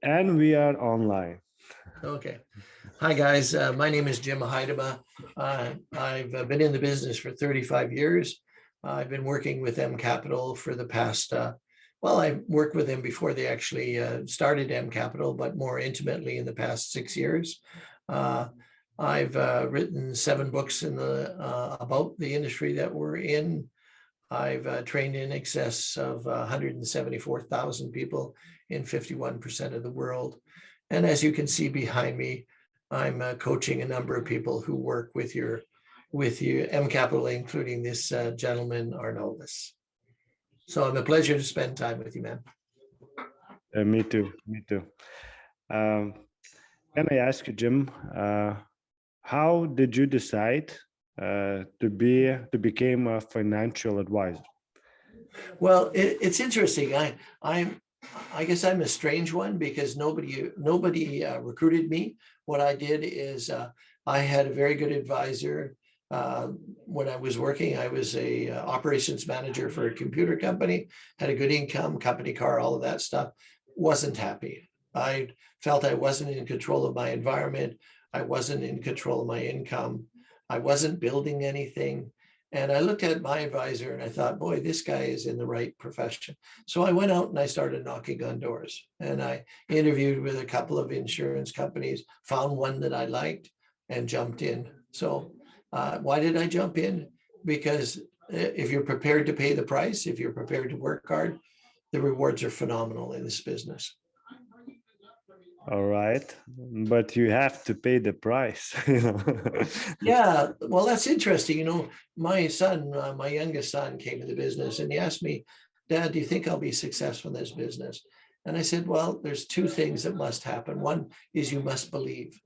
And we are online. Okay. Hi, guys. My name is Jim Haidema. I've been in the business for 35 years. I've been working with M Capital for the past, I worked with them before they actually started M Capital, but more intimately in the past 6 years. I've written 7 books about the industry that we're in. I've trained in excess of 174,000 people in 51% of the world. And as you can see behind me, I'm coaching a number of people who work with your M Capital, including this gentleman, Arnoldus. So it's a pleasure to spend time with you, man. Me too. Can I ask you, Jim, how did you decide to become a financial advisor? Well, it's interesting. I guess I'm a strange one because nobody recruited me. What I did is I had a very good advisor. When I was working, I was a operations manager for a computer company, had a good income, company car, all of that stuff. Wasn't happy. I felt I wasn't in control of my environment. I wasn't in control of my income. I wasn't building anything. And I looked at my advisor and I thought, boy, this guy is in the right profession. So I went out and I started knocking on doors and I interviewed with a couple of insurance companies, found one that I liked and jumped in. So why did I jump in? Because if you're prepared to pay the price, if you're prepared to work hard, the rewards are phenomenal in this business. All right, but you have to pay the price. Yeah, well, that's interesting. My son, my youngest son came to the business and he asked me, Dad, do you think I'll be successful in this business? And I said, well, there's 2 things that must happen. One is you must believe.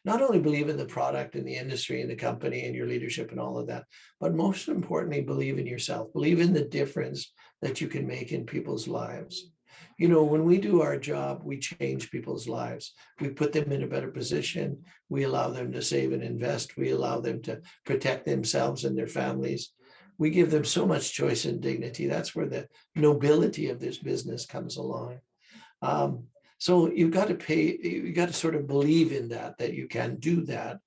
Not only believe in the product and the industry and the company and your leadership and all of that, but most importantly, believe in yourself. Believe in the difference that you can make in people's lives. When we do our job, we change people's lives. We put them in a better position. We allow them to save and invest. We allow them to protect themselves and their families. We give them so much choice and dignity. That's where the nobility of this business comes along. So you've got to sort of believe in that you can do that.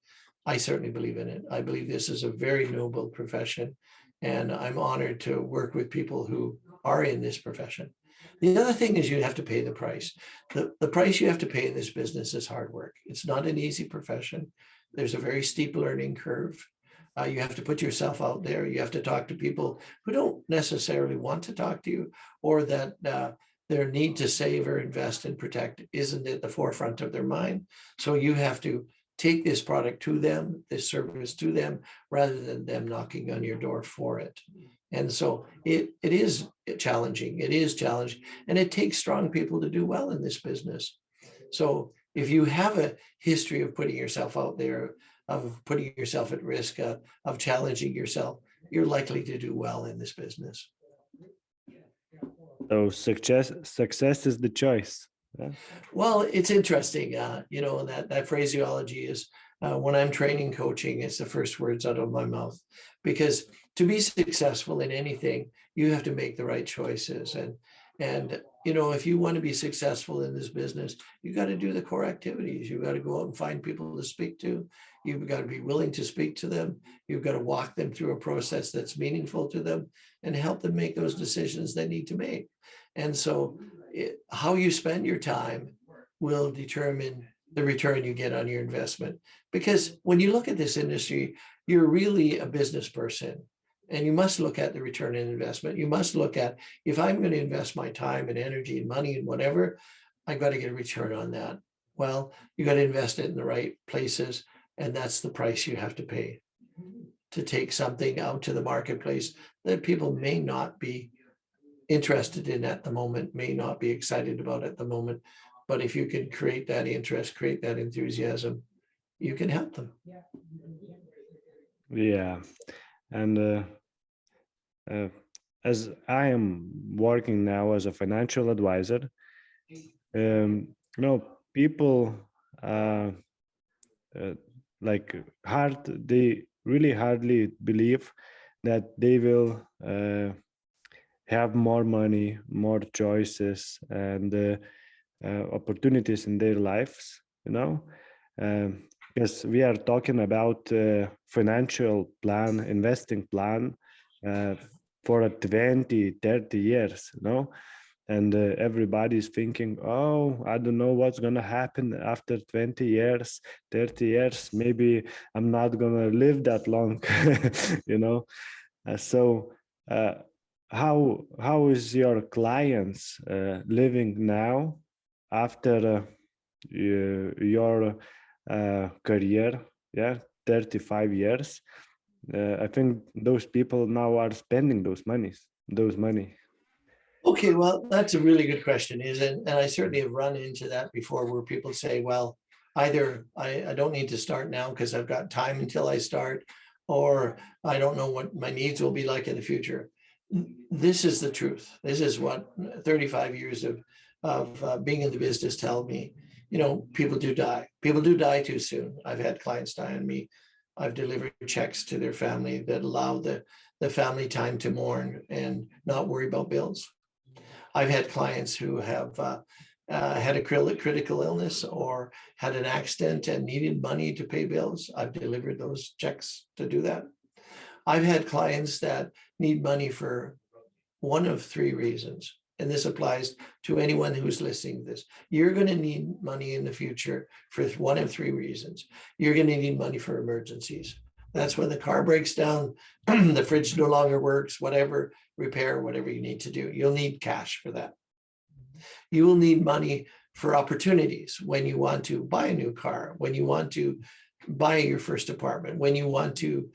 I certainly believe in it. I believe this is a very noble profession, and I'm honored to work with people who are in this profession. The other thing is you have to pay the price. The price you have to pay in this business is hard work. It's not an easy profession. There's a very steep learning curve. You have to put yourself out there. You have to talk to people who don't necessarily want to talk to you, or that their need to save or invest and protect isn't at the forefront of their mind. So you have to take this product to them, this service to them, rather than them knocking on your door for it. And so it is challenging. It is challenging. And it takes strong people to do well in this business. So if you have a history of putting yourself out there, of putting yourself at risk, of challenging yourself, you're likely to do well in this business. So success is the choice. Yeah. Well, it's interesting, that phraseology is when I'm training coaching, it's the first words out of my mouth, because to be successful in anything, you have to make the right choices. And if you want to be successful in this business, you got to do the core activities. You've got to go out and find people to speak to. You've got to be willing to speak to them. You've got to walk them through a process that's meaningful to them and help them make those decisions they need to make. And so how you spend your time will determine the return you get on your investment. Because when you look at this industry, you're really a business person. And you must look at the return on investment. You must look at, if I'm going to invest my time and energy and money and whatever, I've got to get a return on that. Well, you got to invest it in the right places. And that's the price you have to pay to take something out to the marketplace that people may not be interested in at the moment, may not be excited about at the moment. But if you can create that interest, create that enthusiasm, you can help them. Yeah. And as I am working now as a financial advisor, people like they really hardly believe that they will have more money, more choices, and opportunities in their lives, because we are talking about financial plan, investing plan for a 20, 30 years, and everybody's thinking, oh, I don't know what's going to happen after 20 years, 30 years, maybe I'm not going to live that long. So how is your clients living now after your career? Yeah, 35 years. I think those people now are spending those money. Okay, well, that's a really good question, and I certainly have run into that before, where people say, well, either I don't need to start now because I've got time until I start, or I don't know what my needs will be like in the future. This is the truth. This is what 35 years of being in the business tell me. People do die. People do die too soon. I've had clients die on me. I've delivered checks to their family that allow the family time to mourn and not worry about bills. I've had clients who have had a critical illness or had an accident and needed money to pay bills. I've delivered those checks to do that. I've had clients that need money for one of three reasons, and this applies to anyone who's listening to this. You're going to need money in the future for one of three reasons. You're going to need money for emergencies. That's when the car breaks down, the fridge no longer works, whatever, repair, whatever you need to do. You'll need cash for that. You will need money for opportunities when you want to buy a new car, when you want to buy your first apartment, when you want to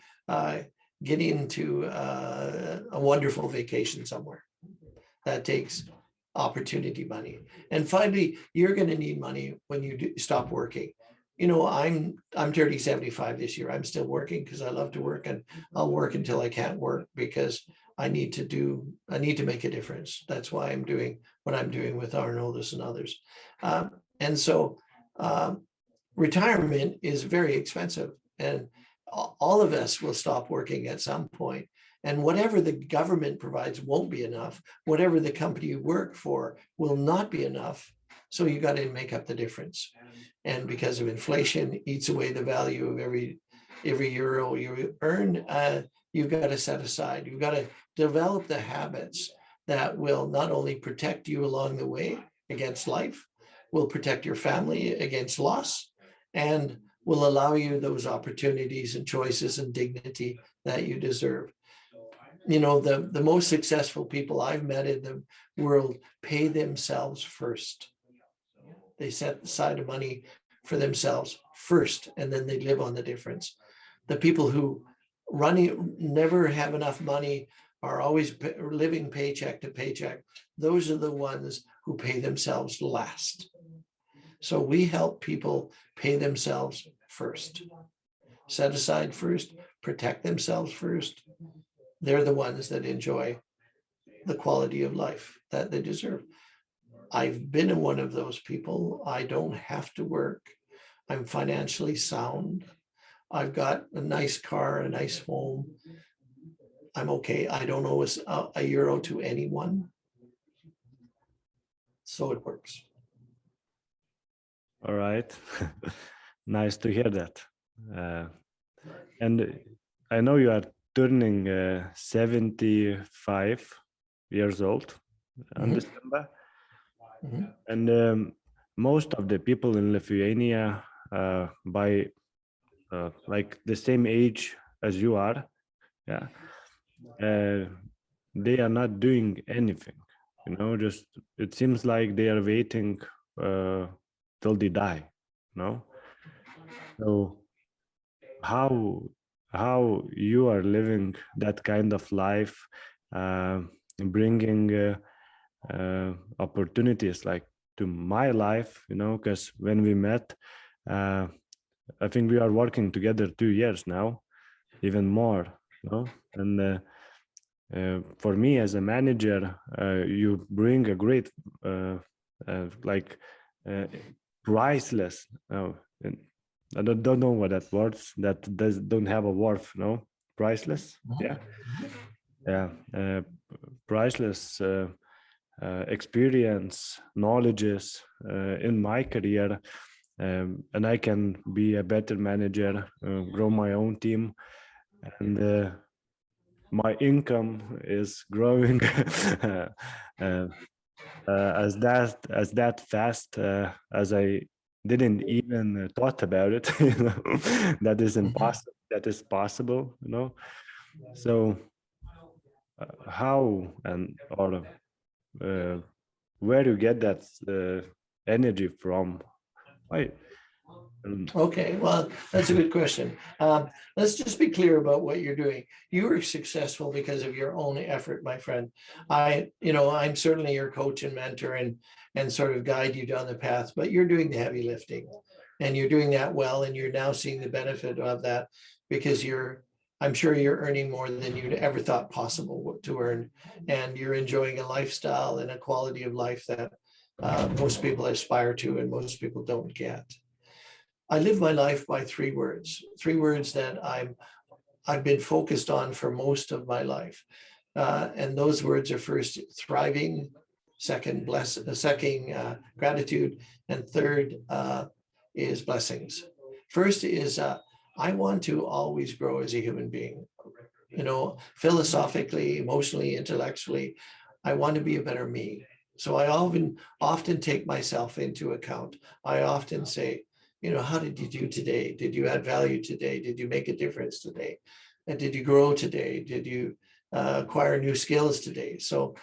get into a wonderful vacation somewhere. That takes opportunity money. And finally, you're going to need money when you stop working. I'm turning 75 this year. I'm still working because I love to work, and I'll work until I can't work because I need to make a difference. That's why I'm doing what I'm doing with Arnoldus and others. And so retirement is very expensive, and all of us will stop working at some point. And whatever the government provides won't be enough. Whatever the company you work for will not be enough. So you got to make up the difference. And because of inflation, eats away the value of every euro you earn. You've got to set aside. You've got to develop the habits that will not only protect you along the way against life, will protect your family against loss, and will allow you those opportunities and choices and dignity that you deserve. The most successful people I've met in the world pay themselves first. They set aside money for themselves first, and then they live on the difference. The people who never have enough money, are always living paycheck to paycheck, those are the ones who pay themselves last. So we help people pay themselves first, set aside first, protect themselves first. They're the ones that enjoy the quality of life that they deserve. I've been one of those people. I don't have to work. I'm financially sound. I've got a nice car, a nice home. I'm okay. I don't owe a euro to anyone. So it works. All right. Nice to hear that. And I know you are turning 75 years old in December. And most of the people in Lithuania by like the same age as you are, yeah, they are not doing anything, just it seems like they are waiting till they die, so how you are living that kind of life, bringing opportunities like to my life, because when we met, I think we are working together 2 years now, even more, and for me as a manager, you bring a great like priceless, I don't know what that words that don't have a worth, priceless, yeah, priceless experience, knowledges in my career, and I can be a better manager, grow my own team, and my income is growing uh, uh, as that fast as I didn't even thought about it. That is Mhm. impossible. That is possible. So how and or uh, where you get that energy from? Why? Um, Okay, well, that's a good question. Let's just be clear about what you're doing. You were successful because of your own effort, my friend. I'm certainly your coach and mentor and sort of guide you down the path, but you're doing the heavy lifting, and you're doing that well, and you're now seeing the benefit of that because I'm sure you're earning more than you'd ever thought possible to earn, and you're enjoying a lifestyle and a quality of life that most people aspire to and most people don't get. I live my life by three words that I've been focused on for most of my life. And those words are first thriving, second gratitude, and third is blessings. First is I want to always grow as a human being. Philosophically, emotionally, intellectually, I want to be a better me. So I often take myself into account. I often say, how did you do today? Did you add value today? Did you make a difference today? And did you grow today? Did you acquire new skills today? So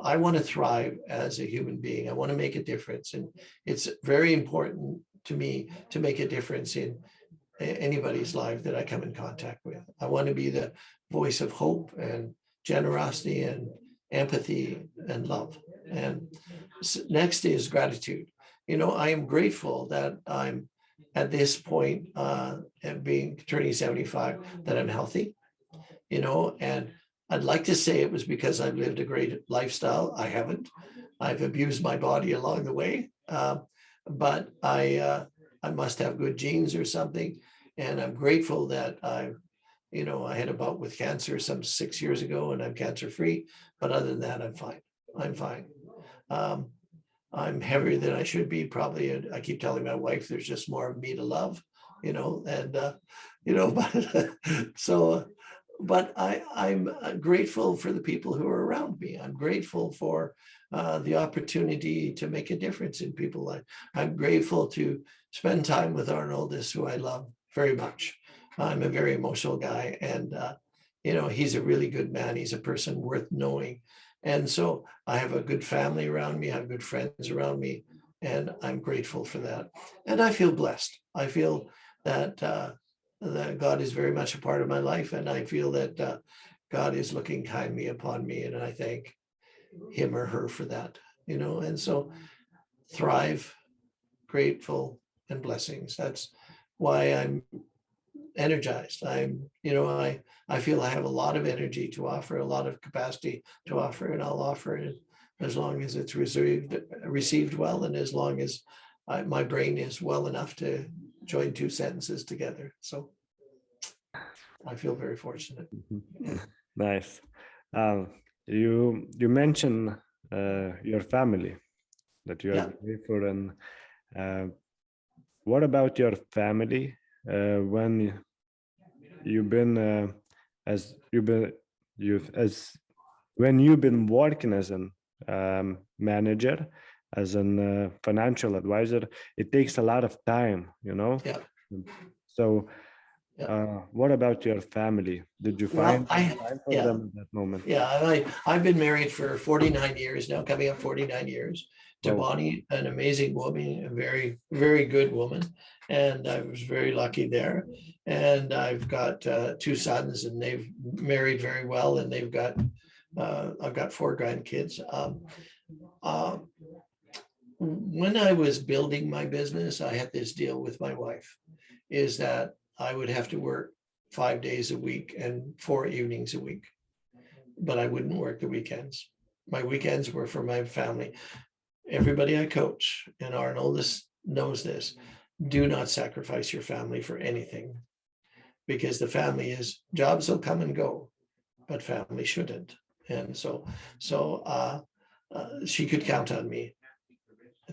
I want to thrive as a human being. I want to make a difference, and it's very important to me to make a difference in anybody's life that I come in contact with. I want to be the voice of hope and generosity and empathy and love. And next is gratitude. I am grateful that I'm at this point, and being turning 75, that I'm healthy, and I'd like to say it was because I've lived a great lifestyle. I haven't. I've abused my body along the way, but I must have good genes or something. And I'm grateful that I had a bout with cancer some 6 years ago, and I'm cancer free. But other than that, I'm fine. I'm fine. Um, I'm heavier than I should be. Probably, I keep telling my wife, there's just more of me to love, and but so but I'm grateful for the people who are around me. I'm grateful for the opportunity to make a difference in people's life. I'm grateful to spend time with Arnoldus, who I love very much. I'm a very emotional guy, and he's a really good man. He's a person worth knowing, and so I have a good family around me. I have good friends around me, and I'm grateful for that. And I feel blessed. I feel that God is very much a part of my life, and I feel that God is looking kindly upon me, and I thank him or her for that. And so thrive, grateful, and blessings. That's why I'm energized. I feel I have a lot of energy to offer, a lot of capacity to offer, and I'll offer it as long as it's received well, and as long as my brain is well enough to join two sentences together. So I feel very fortunate. Yeah. Nice. Um, you mentioned your family that you are Yeah. grateful, and uh, what about your family when you've been as you've been you've as when you've been working as an manager, as an financial advisor? It takes a lot of time. Yeah. So Yeah. what about your family? Did you Well, find time for yeah. them at that moment? Yeah, I've been married for 49 years now, coming up 49 years to Well, Bonnie, an amazing woman, a very, very good woman. And I was very lucky there. And I've got two sons, and they've married very well, and I've got four grandkids. Uh, when I was building my business, I had this deal with my wife, is that I would have to work 5 days a week and 4 evenings a week, but I wouldn't work the weekends. My weekends were for my family. Everybody I coach, and Arnold knows this, do not sacrifice your family for anything, because the family is, jobs will come and go, but family shouldn't. And so she could count on me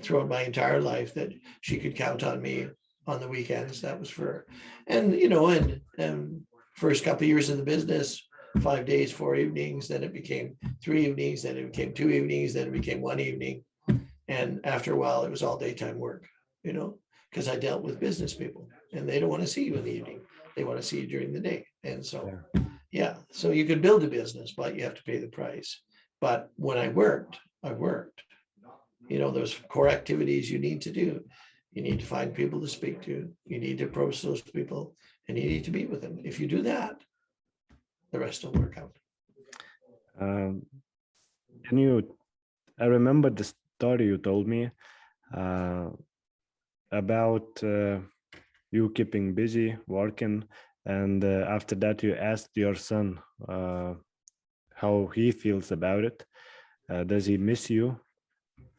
throughout my entire life, that she could count on me on the weekends. That was for her. And, and first couple of years in the business, 5 days, 4 evenings, then it became 3 evenings, then it became 2 evenings, then it became 1 evening. And after a while, it was all daytime work, because I dealt with business people and they don't want to see you in the evening. They want to see you during the day. And so, so you could build a business, but you have to pay the price. But when I worked. Those core activities you need to do. You need to find people to speak to. You need to approach those people and you need to meet with them. If you do that, the rest will work out. I remember the story you told me about you keeping busy working, and after that you asked your son how he feels about it. Does he miss you?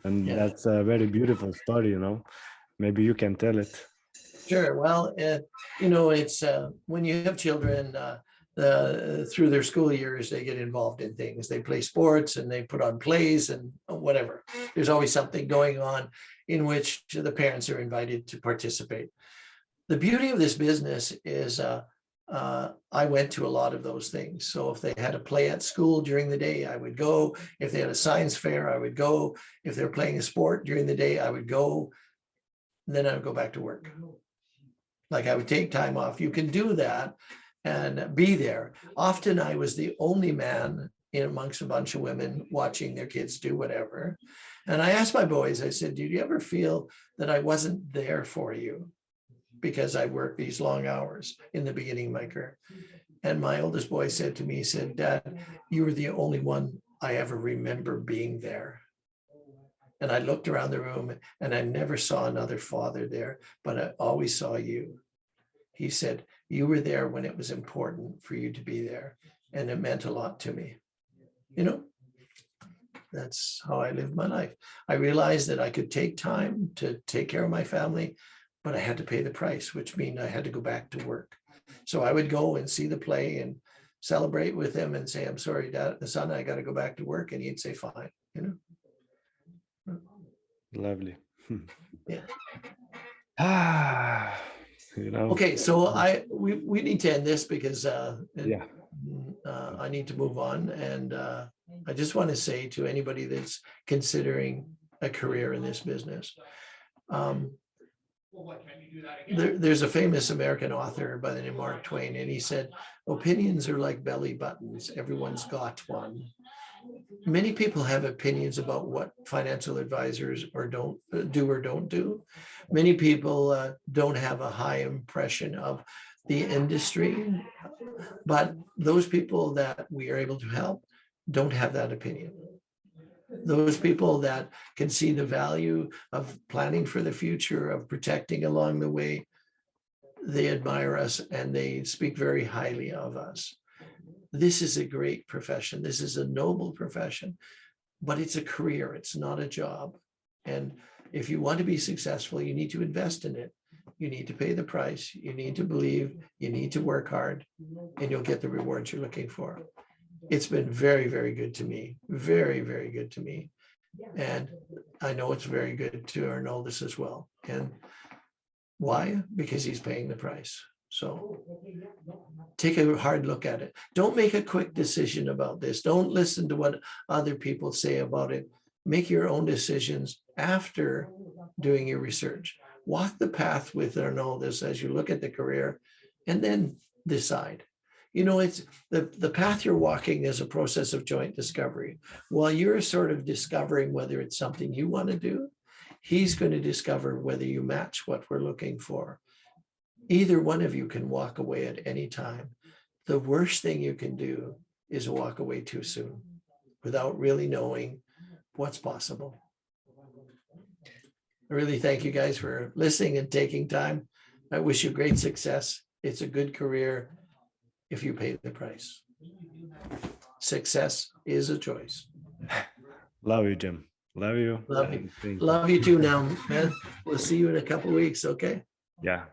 And that's a very beautiful story, Maybe you can tell it. Sure. Well, it's when you have children, through their school years, they get involved in things. They play sports and they put on plays and whatever. There's always something going on in which the parents are invited to participate. The beauty of this business is I went to a lot of those things. So if they had a play at school during the day, I would go. If they had a science fair, I would go. If they're playing a sport during the day, I would go. And then I would go back to work. Like I would take time off. You can do that and be there. Often I was the only man in amongst a bunch of women watching their kids do whatever. And I asked my boys, I said, did you ever feel that I wasn't there for you because I worked these long hours in the beginning of my career? And my oldest boy said to me, he said, Dad, you were the only one I ever remember being there. And I looked around the room and I never saw another father there, but I always saw you. He said, you were there when it was important for you to be there. And it meant a lot to me. That's how I lived my life. I realized that I could take time to take care of my family, but I had to pay the price, which means I had to go back to work. So I would go and see the play and celebrate with him and say, I'm sorry, Dad, son, I got to go back to work. And he'd say, fine, Lovely. Yeah. Okay, so we need to end this because I need to move on. And I just want to say to anybody that's considering a career in this business, there's a famous American author by the name of Mark Twain, and he said, opinions are like belly buttons. Everyone's got one. Many people have opinions about what financial advisors don't do. Many people don't have a high impression of the industry, but those people that we are able to help don't have that opinion. Those people that can see the value of planning for the future, of protecting along the way, they admire us and they speak very highly of us. This is a great profession. This is a noble profession, but it's a career. It's not a job. And if you want to be successful, you need to invest in it. You need to pay the price. You need to believe. You need to work hard, and you'll get the rewards you're looking for. It's been very, very good to me. Very, very good to me. And I know it's very good to Arnoldus as well. And why? Because he's paying the price. So take a hard look at it. Don't make a quick decision about this. Don't listen to what other people say about it. Make your own decisions after doing your research. Walk the path with Arnoldus as you look at the career and then decide. It's the path you're walking is a process of joint discovery. While you're sort of discovering whether it's something you want to do, he's going to discover whether you match what we're looking for. Either one of you can walk away at any time. The worst thing you can do is walk away too soon without really knowing what's possible. I really thank you guys for listening and taking time. I wish you great success. It's a good career if you pay the price. Success is a choice. Love you, Jim. Love you. Love you too now, man. We'll see you in a couple of weeks, okay? Yeah.